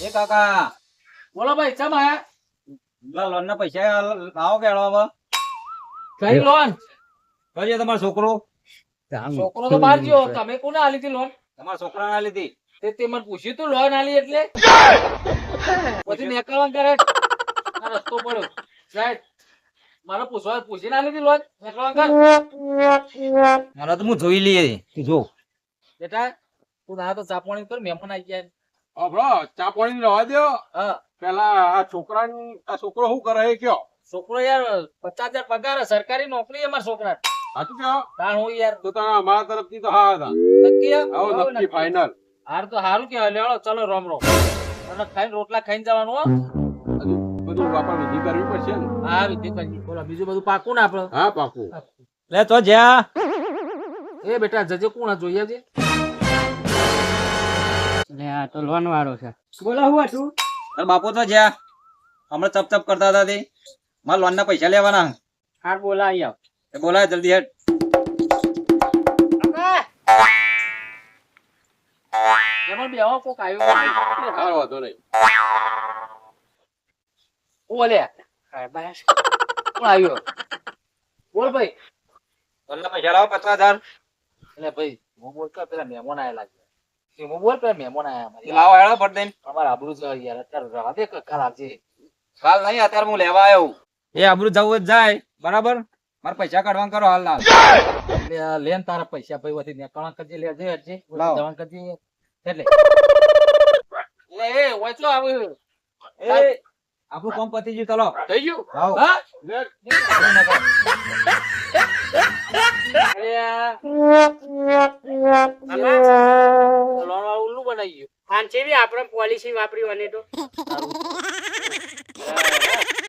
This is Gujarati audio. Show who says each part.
Speaker 1: એ કાકા
Speaker 2: બોલો ભાઈ ચમ આયા
Speaker 1: લોન ના પૈસા લાવો કે હવે
Speaker 2: કઈ લોન
Speaker 1: કઈ તમારો છોકરો
Speaker 2: છોકરો તો બહાર ગયો તમે કોને આલી હતી લોન
Speaker 1: તમારા છોકરા ના લીધી
Speaker 2: તે મને પૂછ્યું તું લોન આલી એટલે પછી નીકળવા કરે આ રસ્તો પડ્યો સાહેબ મારે પૂછીને આલી હતી લોન નીકળવા કર
Speaker 1: મારા તો હું જોઈ લઈએ તું જો
Speaker 2: બેટા તું ના તો ચા પાણી કર મહેમાન આવી ગયા
Speaker 3: અભળો ચા પાણી રવા દો.
Speaker 2: હા
Speaker 3: પેલા આ છોકરો શું કરે એ કયો
Speaker 2: છોકરો યાર 50,000 પગાર હે, સરકારી નોકરી અમારા છોકરા
Speaker 3: સાચું કયો
Speaker 2: તાણ હું યાર
Speaker 3: તો તારા અમારા તરફથી તો હા હતા.
Speaker 2: નક્કી હે?
Speaker 3: આવો નક્કી ફાઈનલ.
Speaker 2: હાર તો હારું કેવાય લેવડો ચલો રોમ રોમ અને ખાઈને રોટલા ખાઈને જવાનું હો
Speaker 3: બધું આપણે વિધિ કરવી પડશે ને.
Speaker 2: હા વિધિ કરી બોલો બીજું બધું પાકું ને આપડે
Speaker 3: હા પાકું.
Speaker 1: લે તો જ્યાં
Speaker 2: એ બેટા જજે કોણ જોઈએ છે
Speaker 4: આ તો લોન વાળો છે.
Speaker 2: બોલા હું હતું
Speaker 1: તારા બાપુ તો જ્યાં હમણાં ચપ ચપ કરતા હતા તે મારા લોન ના પૈસા લેવાના
Speaker 4: હાર બોલાવી આવ.
Speaker 1: એ બોલાય જલ્દી હેડ
Speaker 2: એમાં બેવા કોક આવ્યો
Speaker 3: હારો વાંધો નહીં.
Speaker 2: બોલે કોણ આવ્યો બોલ ભાઈ
Speaker 1: લોન ના પૈસા લાવો 50,000
Speaker 2: એટલે ભાઈ હું બોલ કે પેલા મહેમાન આયેલા છે હું બોલ પેલા મહેમાન આયા
Speaker 1: એ લાવો હેડો ફટ દઈને
Speaker 2: અમારા આબરૂ છે યાર અત્યારે રવા દે કાલ આવજે
Speaker 1: કાલ નહીં અત્યારે હું લેવા આવ્યો એ આબરૂ જવું જ જાય બરાબર મારા પૈસા કાઢવાનું કરો હાલ ના
Speaker 2: એટલે લેન તારા પૈસા ભાઈ વધી નીકળવા કરજે લેજે હરજે
Speaker 1: લાવો.
Speaker 2: જવાન કરજે એટલે એ વાંચો આવે
Speaker 1: એ આપણું કામ પતી ગયું ચલો
Speaker 2: થઈ ગયું
Speaker 1: લાવો
Speaker 2: હા
Speaker 3: લે.
Speaker 2: લોન વાળું ઉલ્લું બનાવી ગયું
Speaker 4: હાંચી બી આપણે પોલિસી વાપરી અને તો